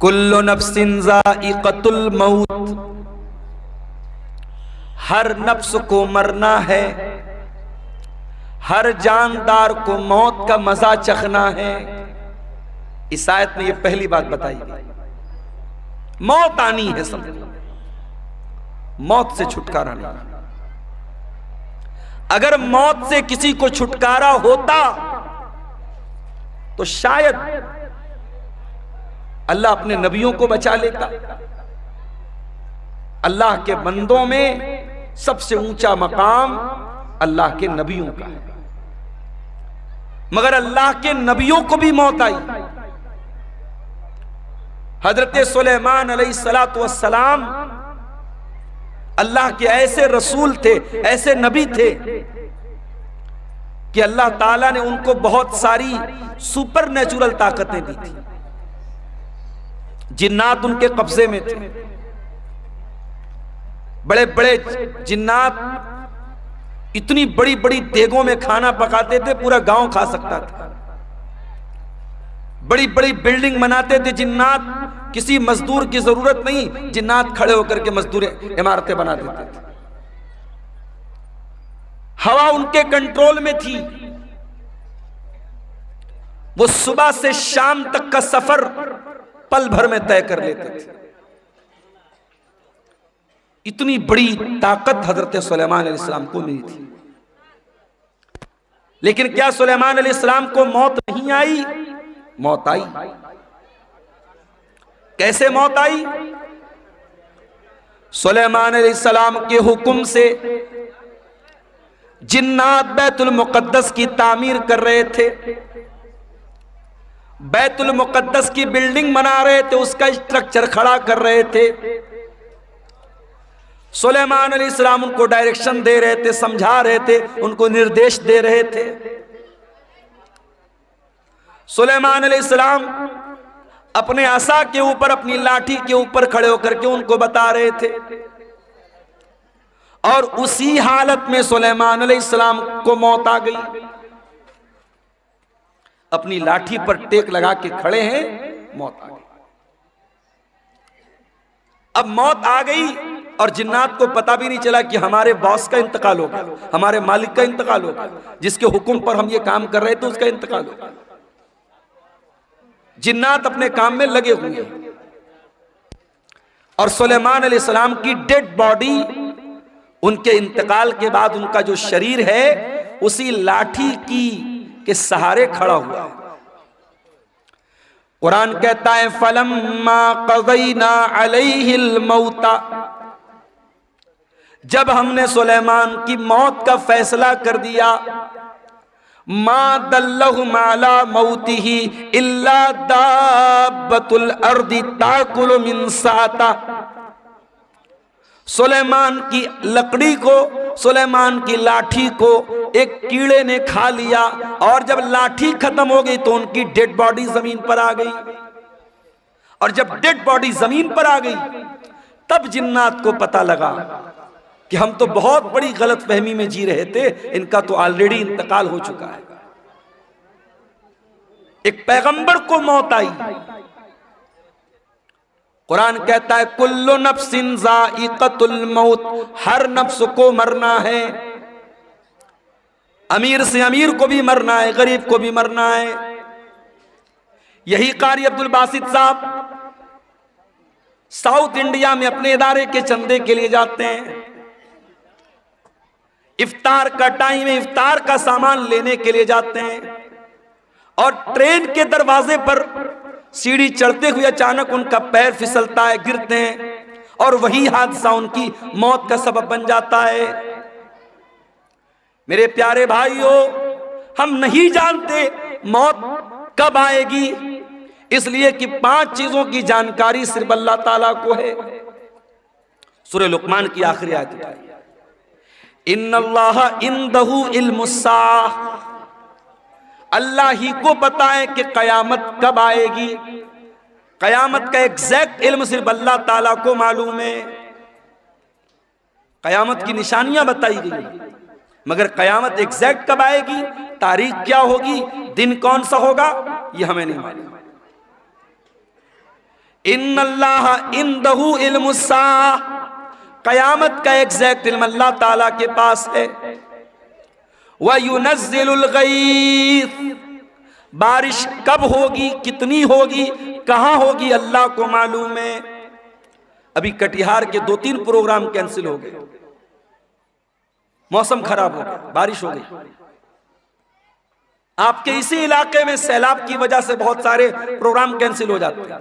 कुल्लु नफ्सिन ज़ाइक़तुल मौत, हर नफ्स को मरना है, हर जानदार को मौत का मजा चखना है। इस आयत में ये पहली बात बताई गई, मौत आनी है सब, मौत से छुटकारा नहीं। अगर मौत से किसी को छुटकारा होता तो शायद अल्लाह अपने नबियों को बचा लेता। अल्लाह के बंदों में सबसे ऊंचा मकाम अल्लाह के नबियों का है, मगर अल्लाह के नबियों को भी मौत आई। हजरत सुलेमान अलैहिस्सलातु वस्सलाम अल्लाह के ऐसे रसूल थे, ऐसे नबी थे कि अल्लाह ताला ने उनको बहुत सारी सुपर नेचुरल ताकतें दी थी। जिन्नात उनके कब्जे में थे, बड़े बड़े जिन्नात इतनी बड़ी बड़ी देगों में खाना पकाते थे, पूरा गांव खा सकता था। बड़ी बड़ी बिल्डिंग बनाते थे जिन्नात, किसी मजदूर की जरूरत नहीं, जिन्नात खड़े होकर के मजदूर इमारतें बना देते थे। हवा उनके कंट्रोल में थी, वो सुबह से शाम तक का सफर पल भर में तय कर लेते थे। इतनी बड़ी ताकत हजरत सुलेमान अलैहिस्सलाम को मिली थी। लेकिन क्या सुलेमान अलैहिस्सलाम को मौत नहीं आई? मौत आई। कैसे मौत आई? सुलेमान अलैहिस्सलाम के हुक्म से जिन्नात बैतुल मुकद्दस की तामीर कर रहे थे, बैतुल मुकद्दस की बिल्डिंग बना रहे थे, उसका स्ट्रक्चर खड़ा कर रहे थे। सुलेमान अलैहिस्सलाम उनको डायरेक्शन दे रहे थे, समझा रहे थे, उनको निर्देश दे रहे थे। सुलेमान अलैहिस्सलाम अपने असा के ऊपर, अपनी लाठी के ऊपर खड़े होकर के उनको बता रहे थे। और उसी हालत में सुलेमान अलैहिस्सलाम को मौत आ गई। अपनी लाठी पर टेक लगा के खड़े हैं, मौत आ गई। अब मौत आ गई और जिन्नात को पता भी नहीं चला कि हमारे बॉस का इंतकाल हो गया, हमारे मालिक का इंतकाल हो गया, जिसके हुक्म पर हम ये काम कर रहे थे उसका इंतकाल हो गया। जिन्नात अपने काम में लगे हुए हैं और सुलेमान अलैहिस्सलाम की डेड बॉडी, उनके इंतकाल के बाद उनका जो शरीर है उसी लाठी की के सहारे खड़ा हुआ है। कुरान कहता है फलम्मा क़ज़ैना अलैहिल मौता, जब हमने सुलेमान की मौत का फैसला कर दिया, मा दल्लहुम अला मौतिही इल्ला दाब्बतुल अर्दि ताकुलु मिन साता, सुलेमान की लकड़ी को, सुलेमान की लाठी को एक कीड़े ने खा लिया और जब लाठी खत्म हो गई तो उनकी डेड बॉडी जमीन पर आ गई। और जब डेड बॉडी जमीन पर आ गई तब जिन्नात को पता लगा कि हम तो बहुत बड़ी गलतफहमी में जी रहे थे, इनका तो ऑलरेडी इंतकाल हो चुका है। एक पैगंबर को मौत आई। कुरान कहता है कुल्लु नफ्सिन ज़ाइक़तुल मौत, हर नफ्स को मरना है। अमीर से अमीर को भी मरना है, गरीब को भी मरना है। यही कारी अब्दुल बासित साहब साउथ इंडिया में अपने इदारे के चंदे के लिए जाते हैं। इफ्तार का टाइम है, इफ्तार का सामान लेने के लिए जाते हैं और ट्रेन के दरवाजे पर सीढ़ी चढ़ते हुए अचानक उनका पैर फिसलता है, गिरते हैं और वही हादसा उनकी मौत का सबब बन जाता है। मेरे प्यारे भाइयों, हम नहीं जानते मौत कब आएगी, इसलिए कि 5 चीजों की जानकारी सिर्फ अल्लाह ताला को है। सूरह लुक़मान की आखिरी आयत है, इन्नल्लाह इंदहु इल्मुस्साअह, अल्लाह ही को पता है कि कयामत कब आएगी। कयामत का एग्जैक्ट इल्म सिर्फ अल्लाह ताला को मालूम है। कयामत की निशानियां बताई गई, मगर कयामत एग्जैक्ट कब आएगी, तारीख क्या होगी, दिन कौन सा होगा, यह हमें नहीं मालूम। इन्नल्लाह इंदहु इल्मुस्साअह, कयामत का एग्जैक्ट इल्म अल्लाह ताला के पास है। व युनज़्ज़िलुल गईस, बारिश कब होगी, कितनी होगी, कहां होगी, अल्लाह को मालूम है। अभी कटिहार के 2-3 प्रोग्राम कैंसिल हो गए, मौसम खराब हो गया, बारिश हो गई। आपके इसी इलाके में सैलाब की वजह से बहुत सारे प्रोग्राम कैंसिल हो जाते हैं।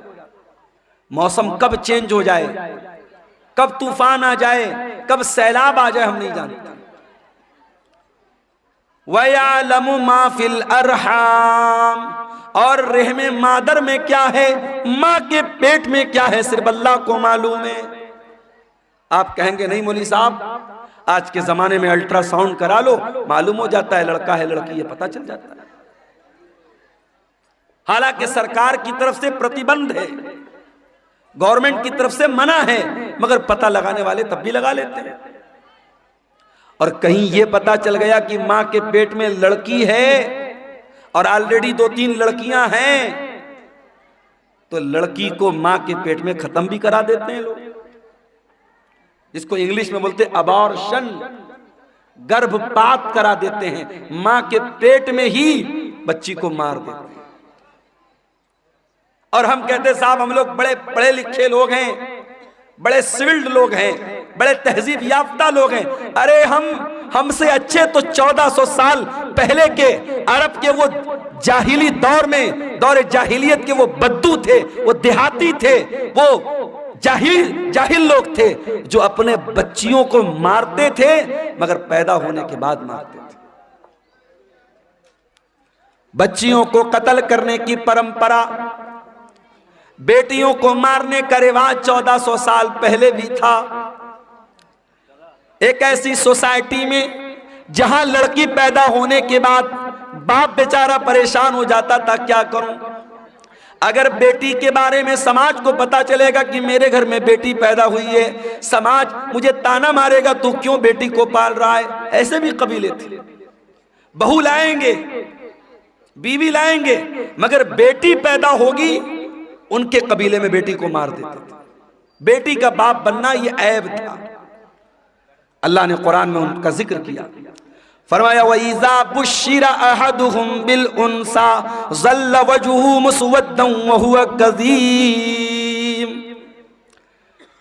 मौसम कब चेंज हो जाए, कब तूफान आ जाए, कब सैलाब आ जाए, हम नहीं जानते। वयअलमु मा फिल अरहाम, और रहमे मादर में क्या है, माँ के पेट में क्या है, सिर्फ अल्लाह को मालूम है। आप कहेंगे नहीं मौलवी साहब, आज के जमाने में अल्ट्रासाउंड करा लो, मालूम हो जाता है लड़का है लड़की, ये पता चल जाता है। हालांकि सरकार की तरफ से प्रतिबंध है, गवर्नमेंट की तरफ से मना है, मगर पता लगाने वाले तब भी लगा लेते हैं। और कहीं ये पता चल गया कि मां के पेट में लड़की है और ऑलरेडी 2-3 लड़कियां हैं, तो लड़की को मां के पेट में खत्म भी करा देते हैं लोग, जिसको इंग्लिश में बोलते अबॉर्शन, गर्भपात करा देते हैं, मां के पेट में ही बच्ची को मार देते हैं। और हम कहते साहब हम लोग बड़े पढ़े लिखे लोग हैं, बड़े सिविल्ड लोग हैं, बड़े तहजीब याफ्ता लोग हैं। अरे हमसे अच्छे तो 1400 साल पहले के अरब के वो जाहिली दौर में, दौर जाहिलियत के वो बद्दू थे, वो देहाती थे, वो जाहिल लोग थे जो अपने बच्चियों को मारते थे, मगर पैदा होने के बाद मारते थे। बच्चियों को कत्ल करने की परंपरा, बेटियों को मारने का रिवाज 1400 साल पहले भी था। एक ऐसी सोसाइटी में जहां लड़की पैदा होने के बाद बाप बेचारा परेशान हो जाता था, क्या करूं, अगर बेटी के बारे में समाज को पता चलेगा कि मेरे घर में बेटी पैदा हुई है, समाज मुझे ताना मारेगा, तू क्यों बेटी को पाल रहा है। ऐसे भी कबीले थे, बहू लाएंगे, बीवी लाएंगे, मगर बेटी पैदा होगी उनके कबीले में बेटी को मार देते थे। बेटी का बाप बनना यह ऐब था। अल्लाह ने कुरान में उनका जिक्र किया, फरमाया वइज़ा बुश्शिरा अहदुहुम बिल उन्सा ज़ल्ल वजहुहु मुस्वद्दन व हुवा कज़ीम।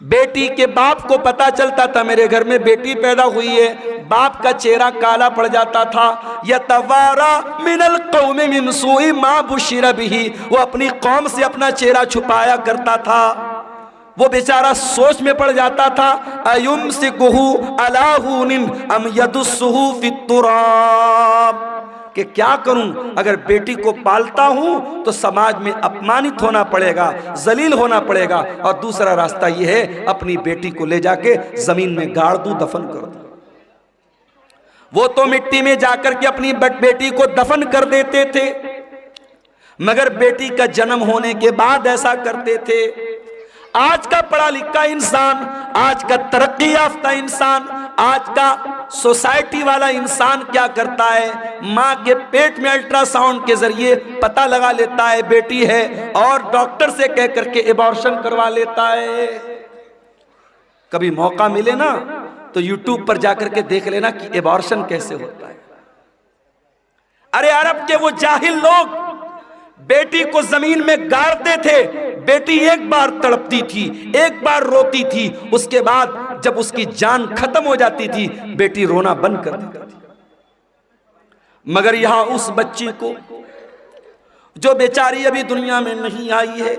बेटी के बाप को पता चलता था मेरे घर में बेटी पैदा हुई है, बाप का चेहरा काला पड़ जाता था। यतवारा मिनल कौम मिन सूइ मा बुश्शिरा बिही, वो अपनी कौम से अपना चेहरा छुपाया करता था। वो बेचारा सोच में पड़ जाता था, अयुमसिकुहु अला हुनिन अम यदुस्सुहु फित्तुराब, कि क्या करूं, अगर बेटी को पालता हूं तो समाज में अपमानित होना पड़ेगा, जलील होना पड़ेगा, और दूसरा रास्ता यह है अपनी बेटी को ले जाके जमीन में गाड़ दूं, दफन कर दूं। वो तो मिट्टी में जाकर के अपनी बेटी को दफन कर देते थे, मगर बेटी का जन्म होने के बाद ऐसा करते थे। आज का पढ़ा लिखा इंसान, आज का तरक्की याफ्ता इंसान, आज का सोसाइटी वाला इंसान क्या करता है, माँ के पेट में अल्ट्रासाउंड के जरिए पता लगा लेता है बेटी है, और डॉक्टर से कह करके एबॉर्शन करवा लेता है। कभी मौका मिले ना तो यूट्यूब पर जाकर के देख लेना कि एबॉर्शन कैसे होता है। अरे अरब के वो जाहिल लोग बेटी को जमीन में गाड़ते थे, बेटी एक बार तड़पती थी, एक बार रोती थी, उसके बाद जब उसकी जान खत्म हो जाती थी बेटी रोना बंद कर देती थी। मगर यहां उस बच्ची को जो बेचारी अभी दुनिया में नहीं आई है,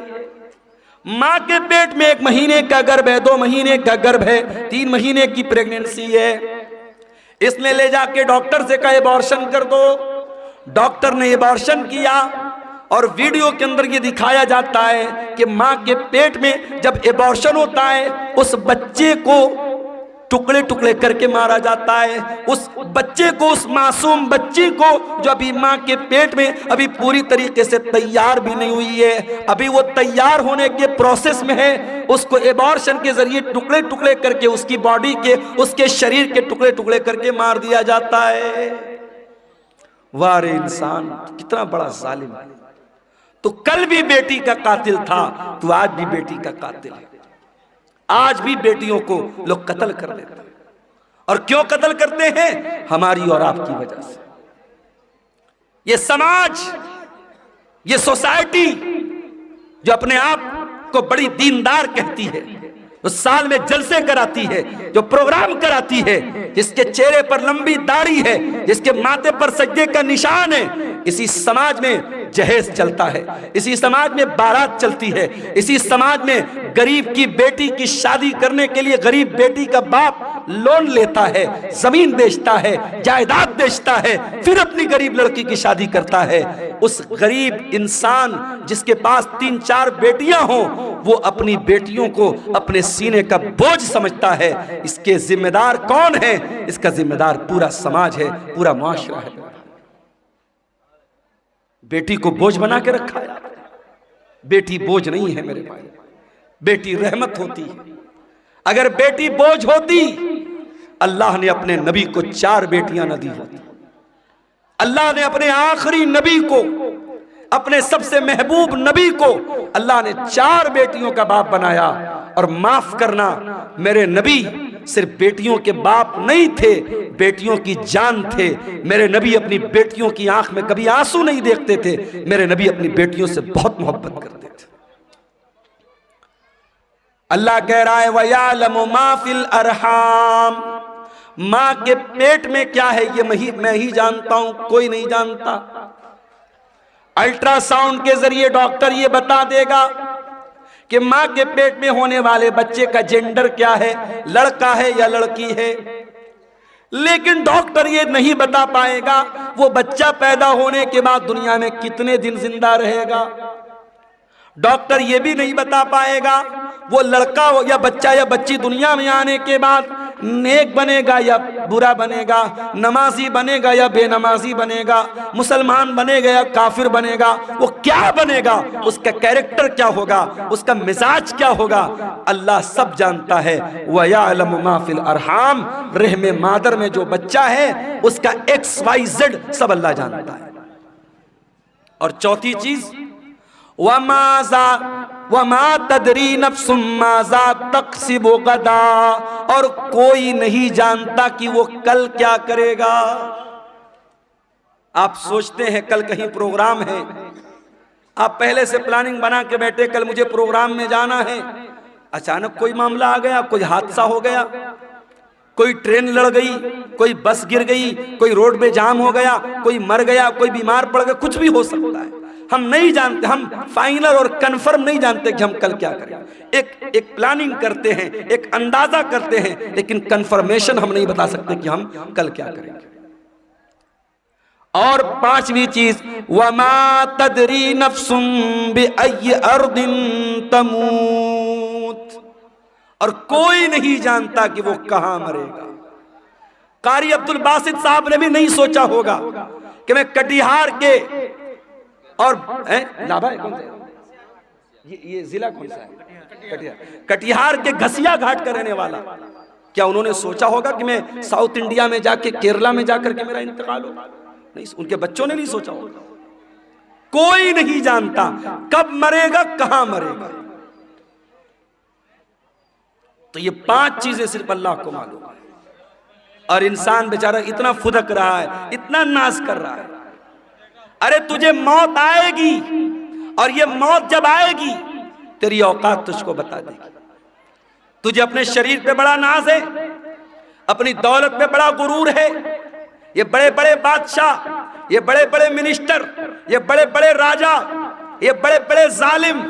मां के पेट में 1 महीने का गर्भ है, 2 महीने का गर्भ है, 3 महीने की प्रेगनेंसी है, इसने ले जाके डॉक्टर से कहा एबॉर्शन कर दो। डॉक्टर ने एबॉर्शन किया और वीडियो के अंदर ये दिखाया जाता है कि मां के पेट में जब एबॉर्शन होता है उस बच्चे को टुकड़े टुकड़े करके मारा जाता है। उस बच्चे को, उस मासूम बच्ची को जो अभी मां के पेट में अभी पूरी तरीके से तैयार भी नहीं हुई है, अभी वो तैयार होने के प्रोसेस में है, उसको एबॉर्शन के जरिए टुकड़े टुकड़े करके उसकी बॉडी के, उसके शरीर के टुकड़े टुकड़े करके मार दिया जाता है। वारे इंसान कितना बड़ा जालिम है। तो कल भी बेटी का कातिल था, तो आज भी बेटी का कातिल है। आज भी बेटियों को लोग कत्ल कर देते हैं। और क्यों कत्ल करते हैं? हमारी और आपकी वजह से। ये समाज, ये सोसाइटी जो अपने आप को बड़ी दीनदार कहती है, जो साल में जलसे कराती है, जो प्रोग्राम कराती है, जिसके चेहरे पर लंबी दाढ़ी है, जिसके माथे पर सज्जे का निशान है, इसी समाज में जहेज चलता है, इसी समाज में बारात चलती है, इसी समाज में गरीब की बेटी की शादी करने के लिए गरीब बेटी का बाप लोन लेता है, जमीन बेचता है, जायदाद बेचता है, फिर अपनी गरीब लड़की की शादी करता है। उस गरीब इंसान जिसके पास 3-4 बेटियां हों, वो अपनी बेटियों को अपने सीने का बोझ समझता है। इसके जिम्मेदार कौन है? इसका जिम्मेदार पूरा समाज है, पूरा मुआशरा है। बेटी को बोझ बना के रखा है। बेटी बोझ नहीं है मेरे भाई, बेटी रहमत होती है। अगर बेटी बोझ होती, अल्लाह ने अपने नबी को 4 बेटियां न दी होती। अल्लाह ने अपने आखिरी नबी को, अपने सबसे महबूब नबी को अल्लाह ने 4 बेटियों का बाप बनाया। और माफ करना, मेरे नबी सिर्फ बेटियों के बाप नहीं थे, बेटियों की जान थे। मेरे नबी अपनी बेटियों की आंख में कभी आंसू नहीं देखते थे। मेरे नबी अपनी बेटियों से बहुत मोहब्बत करते थे। अल्लाह कह रहा है वयालमु मा फिल अरहाम, मां के पेट में क्या है ये मैं ही जानता हूं, कोई नहीं जानता। अल्ट्रासाउंड के जरिए डॉक्टर ये बता देगा कि मां के पेट में होने वाले बच्चे का जेंडर क्या है, लड़का है या लड़की है, लेकिन डॉक्टर ये नहीं बता पाएगा वो बच्चा पैदा होने के बाद दुनिया में कितने दिन जिंदा रहेगा। डॉक्टर ये भी नहीं बता पाएगा वो लड़का या बच्चा या बच्ची दुनिया में आने के बाद नेक बनेगा या बुरा बनेगा, नमाजी बनेगा या बेनमाजी बनेगा, मुसलमान बनेगा या काफिर बनेगा, वो क्या बनेगा, उसका कैरेक्टर क्या होगा, उसका मिजाज क्या होगा, अल्लाह सब जानता है। वयअलमु मा फिल अरहाम, रहमे मादर में जो बच्चा है उसका XYZ सब अल्लाह जानता है। और चौथी चीज वमा तदरी नफ्सुम माज़ा तक्सिबु गदा, और कोई नहीं जानता कि वो कल क्या करेगा। आप सोचते हैं कल कहीं प्रोग्राम है, आप पहले से प्लानिंग बना के बैठे कल मुझे प्रोग्राम में जाना है, अचानक कोई मामला आ गया, कोई हादसा हो गया, कोई ट्रेन लड़ गई, कोई बस गिर गई, कोई रोड पे जाम हो गया, कोई मर गया, कोई बीमार पड़ गया, कुछ भी हो सकता है। हम नहीं जानते, हम फाइनल और कंफर्म नहीं जानते कि हम कल क्या करें। एक प्लानिंग करते हैं, एक अंदाजा करते हैं, लेकिन कंफर्मेशन हम नहीं बता सकते कि हम कल क्या करेंगे। और पांचवी चीज वमा तदरी नफ्सुम बिअय्यि अर्दिन तमूत, और कोई नहीं जानता कि वो कहां मरेगा। कारी अब्दुल बासित साहब ने भी नहीं सोचा होगा कि मैं कटिहार के और नाभा कौन सा ये जिला कौन सा है, कटिहार के घसिया घाट का रहने वाला, क्या उन्होंने सोचा होगा कि मैं साउथ इंडिया में जाके केरला में जाकर के मेरा इंतकाल हो? नहीं, उनके बच्चों ने नहीं सोचा होगा। कोई नहीं जानता कब मरेगा, कहां मरेगा। तो ये 5 चीजें सिर्फ अल्लाह को मालूम है। और इंसान बेचारा इतना फुदक रहा है, इतना नाज कर रहा है। अरे तुझे मौत आएगी, और ये मौत जब आएगी तेरी औकात तुझको बता देगी। तुझे अपने शरीर पे बड़ा नाज है, अपनी दौलत पे बड़ा गुरूर है, ये बड़े बड़े बादशाह, ये बड़े बड़े मिनिस्टर, ये बड़े बड़े राजा, ये बड़े बड़े जालिम,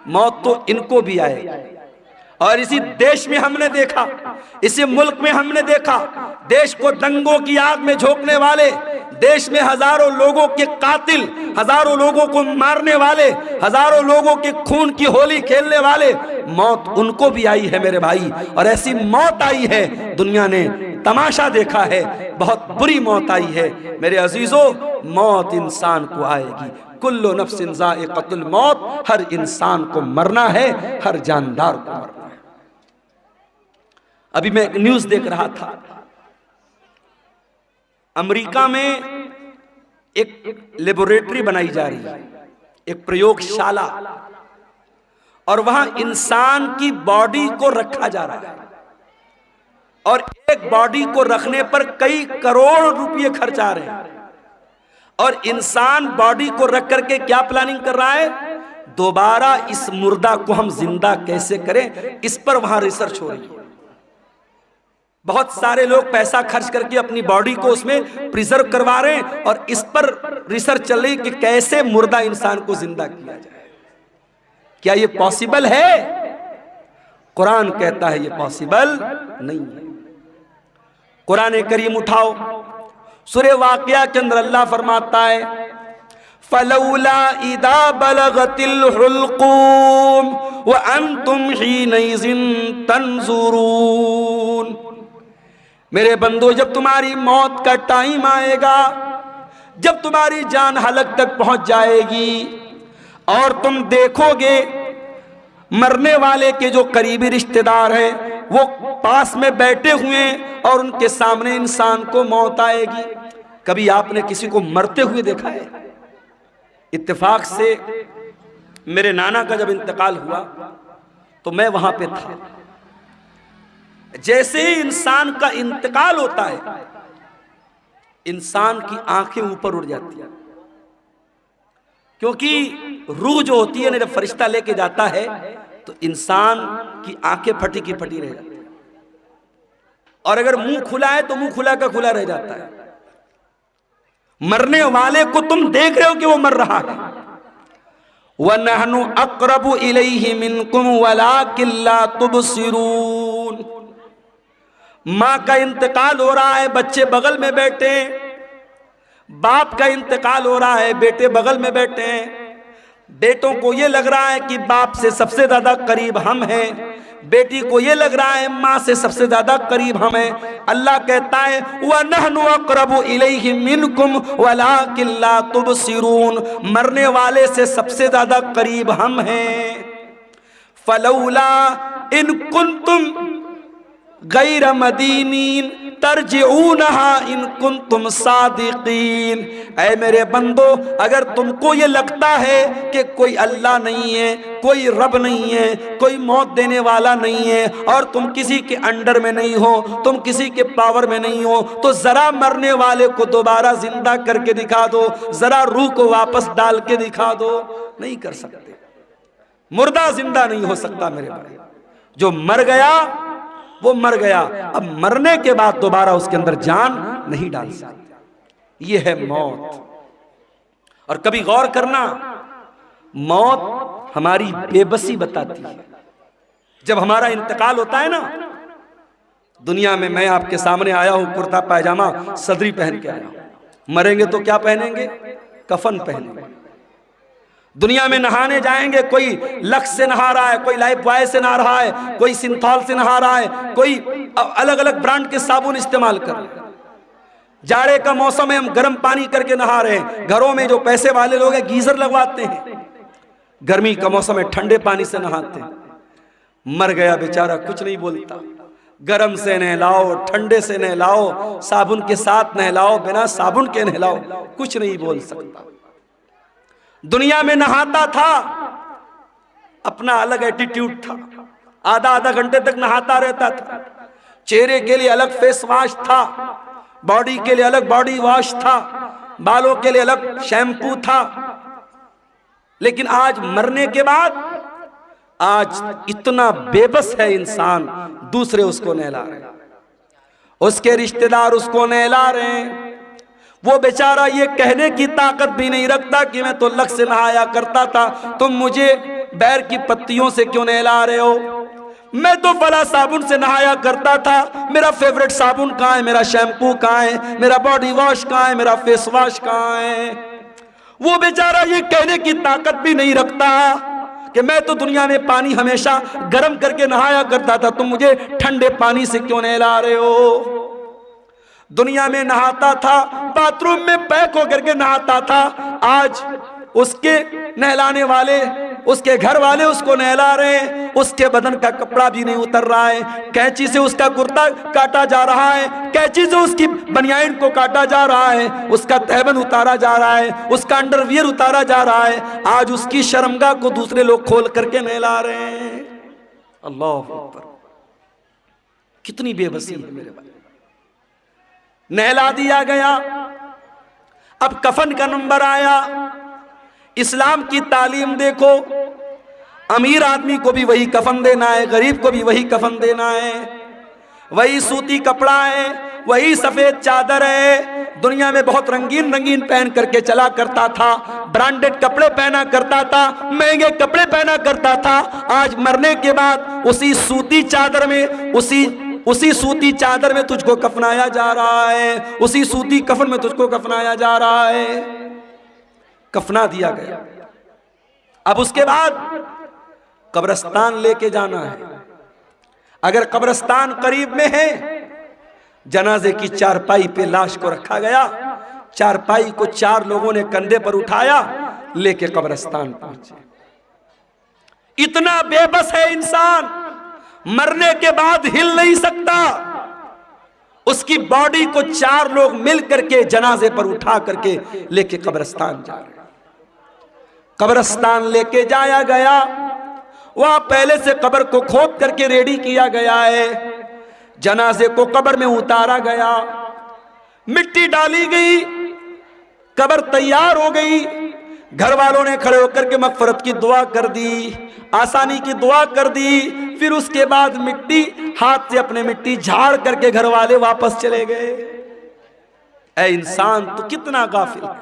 मौत तो इनको भी आएगी। और इसी देश में हमने देखा, इसी मुल्क में हमने देखा, देश को दंगों की आग में झोंकने वाले, देश में हजारों लोगों के कातिल, हजारों लोगों को मारने वाले, हजारों लोगों के खून की होली खेलने वाले, मौत उनको भी आई है मेरे भाई। और ऐसी मौत आई है, दुनिया ने तमाशा देखा है, बहुत बुरी मौत आई है मेरे अजीजों। मौत इंसान को आएगी, कुल्लु नफ्सिन ज़ाइक़तुल मौत, हर इंसान को मरना है, हर जानदार को मरना है। अभी मैं एक न्यूज देख रहा था, अमेरिका में एक लेबोरेटरी बनाई जा रही है, एक प्रयोगशाला, और वहां इंसान की बॉडी को रखा जा रहा है, और एक बॉडी को रखने पर कई करोड़ रुपए खर्च आ रहे हैं, और इंसान बॉडी को रख करके क्या प्लानिंग कर रहा है, दोबारा इस मुर्दा को हम जिंदा कैसे करें, इस पर वहां रिसर्च हो रही है। बहुत सारे लोग पैसा खर्च करके अपनी बॉडी को उसमें प्रिजर्व करवा रहे हैं, और इस पर रिसर्च चल रही है कि कैसे मुर्दा इंसान को जिंदा किया जाए। क्या ये पॉसिबल है? कुरान कहता है ये पॉसिबल नहीं है। कुरान करीम उठाओ, सूरह वाक़िया के अंदर अल्लाह फरमाता है, फलौला इदा बलगतिल हुल्कूम व अंतुम हीनइज़िन तंजुरून। मेरे बंदो, जब तुम्हारी मौत का टाइम आएगा, जब तुम्हारी जान हलक तक पहुंच जाएगी और तुम देखोगे मरने वाले के जो करीबी रिश्तेदार हैं वो पास में बैठे हुए और उनके सामने इंसान को मौत आएगी। कभी आपने किसी को मरते हुए देखा है? इत्तेफाक से मेरे नाना का जब इंतकाल हुआ तो मैं वहां पे था। जैसे ही इंसान का इंतकाल होता है, इंसान की आंखें ऊपर उड़ जाती है, क्योंकि रूह जो होती है ना, जब फरिश्ता लेके जाता है तो इंसान की आंखें फटी की फटी रह जाती है, और अगर मुंह खुला है तो मुंह खुला का खुला रह जाता है। मरने वाले को तुम देख रहे हो कि वो मर रहा है। वनहनु अक़रबु इलैहि मिनकुम वलाकिन ला तुबसिरून। माँ का इंतकाल हो रहा है, बच्चे बगल में बैठे, बाप का इंतकाल हो रहा है, बेटे बगल में बैठे हैं। बेटों को ये लग रहा है कि बाप से सबसे ज्यादा करीब हम हैं, बेटी को ये लग रहा है माँ से सबसे ज्यादा करीब हम हैं। अल्लाह कहता है वनहनु अक़रबु इलैहि मिनकुम वलाकिन ला तुबसिरून, मरने वाले से सबसे ज्यादा करीब हम हैं। फलौला इन कुंतुम गैर मदीनीन तरजिऊनहा इन कुंतुम सादिकीन। ऐ मेरे बंदो, अगर तुमको ये लगता है कि कोई अल्लाह नहीं है, कोई रब नहीं है, कोई मौत देने वाला नहीं है, और तुम किसी के अंडर में नहीं हो, तुम किसी के पावर में नहीं हो, तो जरा मरने वाले को दोबारा जिंदा करके दिखा दो, जरा रूह को वापस डाल के दिखा दो। नहीं कर सकते। मुर्दा जिंदा नहीं हो सकता मेरे भाई। जो मर गया वो मर गया, अब मरने के बाद दोबारा उसके अंदर जान नहीं डाल सकते। ये है मौत। और कभी गौर करना, मौत हमारी बेबसी बताती है। जब हमारा इंतकाल होता है ना, दुनिया में मैं आपके सामने आया हूं कुर्ता पायजामा सदरी पहन के आया हूं, मरेंगे तो क्या पहनेंगे? कफन पहनेंगे। दुनिया में नहाने जाएंगे, कोई लक्स से नहा रहा है, कोई लाइफ बॉय से नहा रहा है, कोई सिंथॉल से नहा रहा है, कोई अलग अलग ब्रांड के साबुन इस्तेमाल कर रहे हैं। जाड़े का मौसम है, हम गर्म पानी करके नहा रहे हैं। घरों में जो पैसे वाले लोग हैं गीजर लगवाते हैं। गर्मी का मौसम है, ठंडे पानी से नहाते हैं। मर गया बेचारा, कुछ नहीं बोलता। गर्म से नहलाओ, ठंडे से नहलाओ, साबुन के साथ नहलाओ, बिना साबुन के नहलाओ, कुछ नहीं बोल सकता। दुनिया में नहाता था, अपना अलग एटीट्यूड था, आधा आधा घंटे तक नहाता रहता था। चेहरे के लिए अलग फेस वॉश था, बॉडी के लिए अलग बॉडी वॉश था, बालों के लिए अलग शैम्पू था। लेकिन आज मरने के बाद आज इतना बेबस है इंसान, दूसरे उसको नहला रहे हैं, उसके रिश्तेदार उसको नहला रहे हैं। वो बेचारा ये कहने की ताकत भी नहीं रखता कि मैं तो लक्स से नहाया करता था, तुम मुझे बैर की पत्तियों से क्यों नहला रहे हो? मैं तो फला साबुन से नहाया करता था, मेरा फेवरेट साबुन कहाँ है, मेरा शैम्पू कहाँ है, मेरा बॉडी वॉश कहाँ है, मेरा फेस वॉश कहाँ है? वो बेचारा ये कहने की ताकत भी नहीं रखता कि मैं तो दुनिया में पानी हमेशा गर्म करके नहाया करता था, तुम मुझे ठंडे पानी से क्यों नहला रहे हो? दुनिया में नहाता था, बाथरूम में पैक होकर के नहाता था, आज उसके नहलाने वाले उसके घर वाले उसको नहला रहे हैं, उसके बदन का कपड़ा भी नहीं उतर रहा है, कैंची से उसका कुर्ता काटा जा रहा है, कैंची से उसकी बनियान को काटा जा रहा है, उसका तहबंद उतारा जा रहा है, उसका अंडरवियर उतारा जा रहा है। आज उसकी शर्मगाह को दूसरे लोग खोल करके नहला रहे हैं। अल्लाह अकबर, कितनी बेबसी है मेरे भाई। नहला दिया गया, अब कफन का नंबर आया। इस्लाम की तालीम देखो, अमीर आदमी को भी वही कफन देना है, गरीब को भी वही कफन देना है, वही सूती कपड़ा है, वही सफेद चादर है। दुनिया में बहुत रंगीन रंगीन पहन करके चला करता था, ब्रांडेड कपड़े पहना करता था, महंगे कपड़े पहना करता था। आज मरने के बाद उसी सूती चादर में, उसी सूती चादर में तुझको कफनाया जा रहा है, उसी सूती कफन में तुझको कफनाया जा रहा है। कफना दिया गया। अब उसके बाद कब्रिस्तान लेके जाना है। अगर कब्रिस्तान करीब में है, जनाजे की चारपाई पे लाश को रखा गया, चारपाई को 4 लोगों ने कंधे पर उठाया, लेके कब्रिस्तान पहुंचे। इतना बेबस है इंसान, मरने के बाद हिल नहीं सकता। उसकी बॉडी को 4 लोग मिल करके जनाजे पर उठा करके लेके कब्रिस्तान जा रहे। कब्रिस्तान लेके जाया गया, वहां पहले से कब्र को खोद करके रेडी किया गया है। जनाजे को कब्र में उतारा गया, मिट्टी डाली गई, कब्र तैयार हो गई। घर वालों ने खड़े होकर के मगफरत की दुआ कर दी, आसानी की दुआ कर दी। फिर उसके बाद मिट्टी हाथ से अपने मिट्टी झाड़ करके घर वाले वापस चले गए। ऐ इंसान, तू कितना गाफिल है,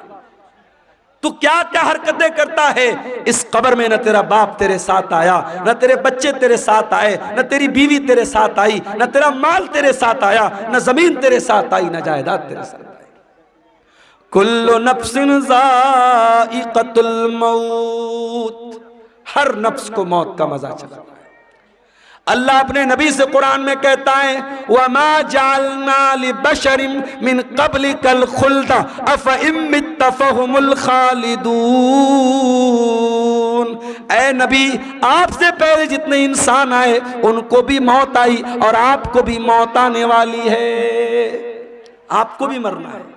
तू क्या क्या हरकतें करता है। इस कब्र में न तेरा बाप तेरे साथ आया, न तेरे बच्चे तेरे साथ आए, न तेरी बीवी तेरे साथ आई, न तेरा माल तेरे साथ आया, न जमीन तेरे साथ आई, न जायदाद तेरे साथ आई। कुल्लु नफ्सिन ज़ाइक़तुल मौत, हर नफ्स को मौत का मजा चला। अल्लाह अपने नबी से कुरान में कहता है, वमा जअलना लिबशरिन मिन क़ब्लिकल खुल्द अफ़इन मित्त फ़हुमुल खालिदून। ऐ नबी, आपसे पहले जितने इंसान आए उनको भी मौत आई और आपको भी मौत आने वाली है, आपको भी मरना है।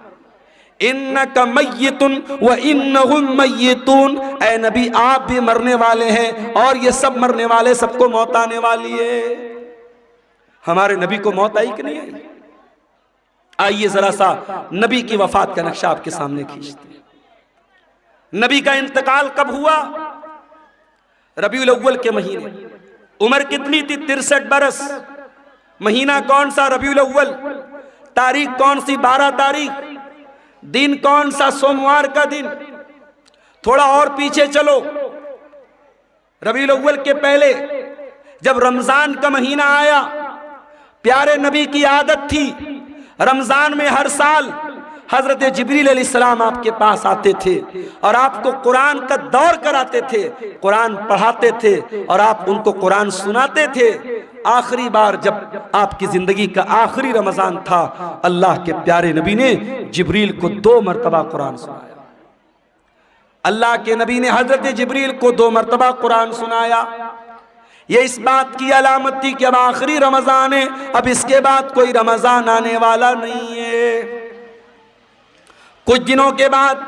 इन्नका मय्यितुन व इन्नहुम मय्यितून, ऐ नबी आप भी मरने वाले हैं और ये सब मरने वाले, सबको मौत आने वाली है। हमारे नबी को मौत आई कि नहीं आई? आइए जरा सा नबी की वफात का नक्शा आपके सामने खींचते हैं। नबी का इंतकाल कब हुआ? रबीउल अव्वल के महीने। उम्र कितनी थी? 63 बरस। महीना कौन सा? रबीउल अव्वल। तारीख कौन सी? 12 तारीख। दिन कौन सा? सोमवार का दिन। थोड़ा और पीछे चलो, रबीउल अव्वल के पहले जब रमजान का महीना आया, प्यारे नबी की आदत थी रमजान में हर साल हजरत जिब्रील अलैहिस्सलाम आपके पास आते थे और आपको कुरान का दौर कराते थे, कुरान पढ़ाते थे और आप उनको कुरान सुनाते थे। आखिरी बार जब आपकी जिंदगी का आखिरी रमजान था, अल्लाह के प्यारे नबी ने जिब्रील को 2 मरतबा कुरान सुनाया। अल्लाह के नबी ने हजरत जिब्रील को 2 मरतबा कुरान सुनाया। ये इस बात की अलामत थी कि अब आखिरी रमजान है, अब इसके बाद कोई रमजान आने वाला नहीं है। कुछ दिनों के बाद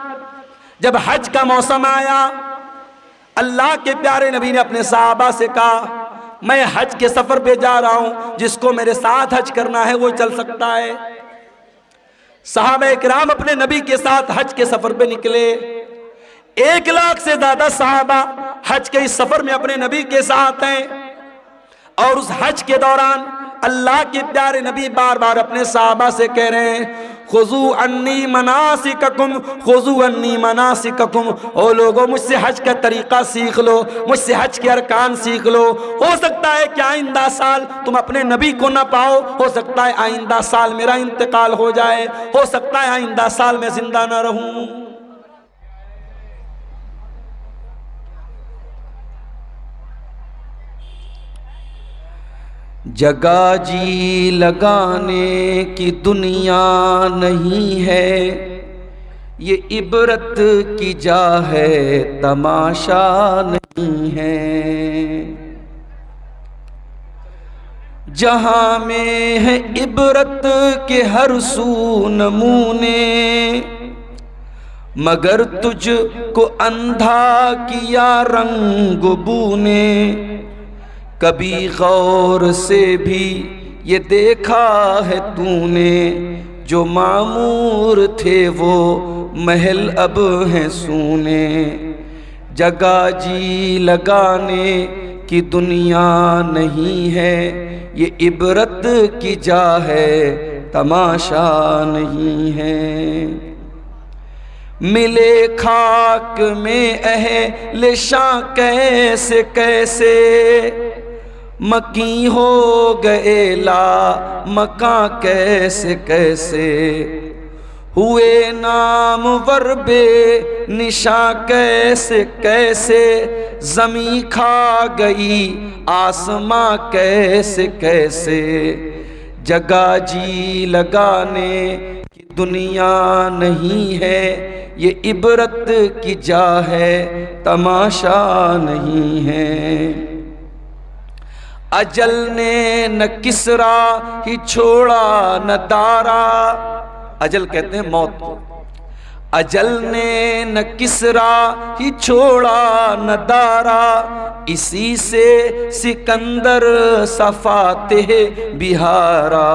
जब हज का मौसम आया, अल्लाह के प्यारे नबी ने अपने सहाबा से कहा, मैं हज के सफर पे जा रहा हूं, जिसको मेरे साथ हज करना है वो चल सकता है। सहाबा इकराम अपने नबी के साथ हज के सफर पे निकले। 1 लाख से ज्यादा सहाबा हज के इस सफर में अपने नबी के साथ हैं और उस हज के दौरान अल्लाह के प्यारे नबी बार बार अपने सहाबा से कह रहे हैं, खुजू अन्नी मनासिककुम, खुजू अन्नी मनासिककुम। ओ लोगों, मुझसे हज का तरीका सीख लो, मुझसे हज के अरकान सीख लो। हो सकता है कि आइंदा साल तुम अपने नबी को ना पाओ, हो सकता है आइंदा साल मेरा इंतकाल हो जाए, हो सकता है आइंदा साल मैं जिंदा ना रहूं। जगह जी लगाने की दुनिया नहीं है, ये इबरत की जा है तमाशा नहीं। नहीं हैं। जहां में है इबरत के हर सू नमूने, मगर तुझको अंधा किया रंग बूने। कभी गौर से भी ये देखा है तूने, जो मामूर थे वो महल अब हैं सूने। जगह जी लगाने की दुनिया नहीं है, ये इबरत की जा है तमाशा नहीं है। मिले खाक में अहले शां कैसे कैसे, मकी हो गए ला मका कैसे कैसे। हुए नाम वरबे निशा कैसे कैसे, जमी खा गई आसमां कैसे कैसे। जगह जी लगाने की दुनिया नहीं है, ये इबरत की जा है तमाशा नहीं है। अजल ने न किसरा ही छोड़ा न दारा, अजल कहते हैं मौत को। अजल ने न किसरा ही छोड़ा न दारा, इसी से सिकंदर सफाते बिहारा।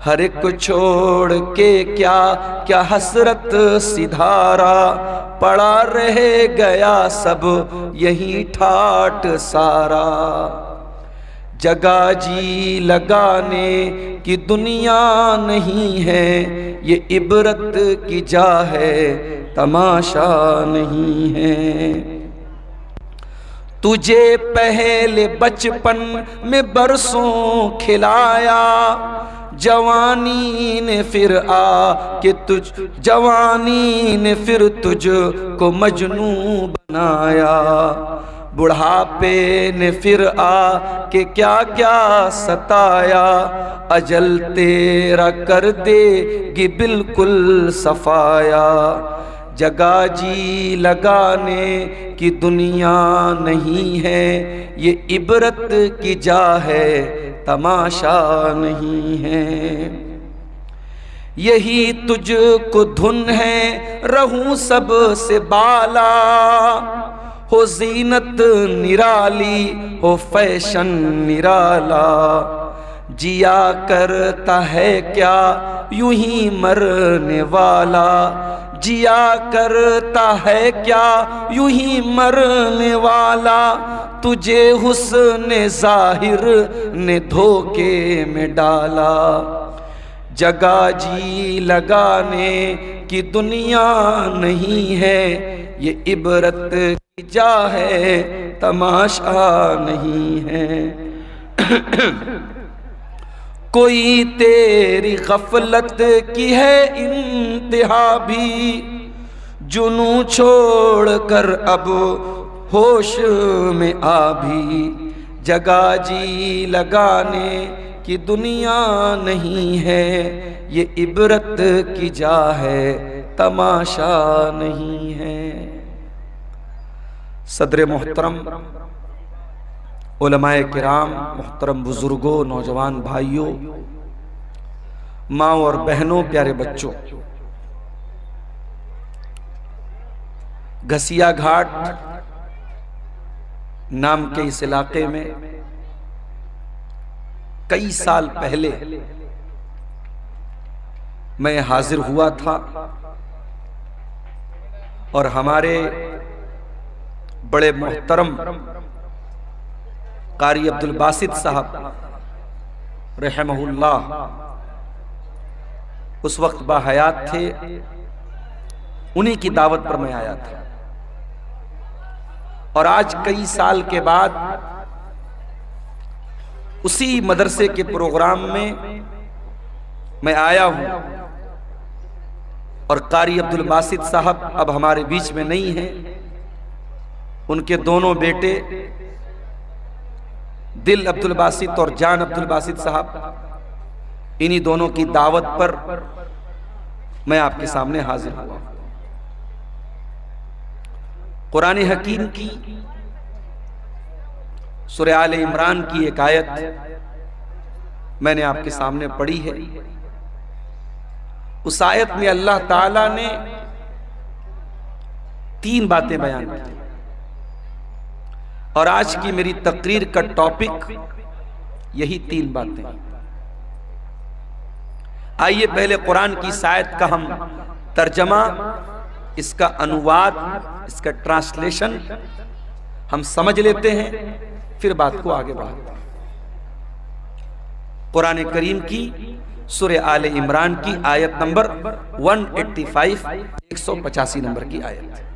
हर एक को छोड़ के क्या क्या हसरत सिधारा, पड़ा रह गया सब यही ठाट सारा। जगह जी लगाने की दुनिया नहीं है, ये इबरत की जा है तमाशा नहीं है। तुझे पहले बचपन में बरसों खिलाया, जवानी ने फिर फिर तुझको मजनू बनाया। बुढ़ापे ने फिर के क्या क्या सताया, अजल तेरा कर देगी बिल्कुल सफाया। जगह जी लगाने की दुनिया नहीं है, ये इबरत की जा है तमाशा नहीं है। यही तुझको धुन है रहूं सब से बाला, हो जीनत निराली हो फैशन निराला। जिया करता है क्या यूं ही मरने वाला, जिया करता है क्या यूं ही मरने वाला। तुझे हुस्न ज़ाहिर ने धोखे में डाला। जगह जी लगाने की दुनिया नहीं है, ये इबरत की जा है तमाशा नहीं है। कोई तेरी गफलत की है इंतहा भी, जुनू छोड़ कर अब होश में आ भी। जगह जी लगाने की दुनिया नहीं है, ये इबरत की जा है तमाशा नहीं है। सदर मोहतरम, उलमाए किराम, मोहतरम बुजुर्गों, नौजवान भाइयों, माँ और बहनों, प्यारे बच्चों, घसिया घाट नाम के इस इलाके में कई साल पहले मैं हाजिर हुआ था और हमारे बड़े मोहतरम कारी अब्दुल बासित साहब रहमहुल्लाह उस वक्त बाहयात थे, उन्हीं की दावत पर मैं आया था। और आज कई साल के बाद उसी मदरसे के प्रोग्राम में मैं आया हूं और कारी अब्दुल बासित साहब अब हमारे बीच में नहीं हैं। उनके दोनों बेटे दिल अब्दुल बासित और जान अब्दुल बासित साहब, इन्हीं दोनों की दावत पर मैं आपके सामने हाजिर हुआ। कुरान हकीम की सूरह आले इमरान की एक आयत मैंने आपके सामने पढ़ी है। उस आयत में अल्लाह ताला ने 3 बातें बयान की और आज की मेरी तकरीर का टॉपिक यही 3 बातें। आइए पहले कुरान की इस आयत का हम तर्जमा, इसका अनुवाद, इसका ट्रांसलेशन हम समझ लेते हैं, फिर बात को आगे बढ़ाते हैं। कुरान करीम की सूरह आले इमरान की आयत नंबर 185, 185 नंबर की आयत।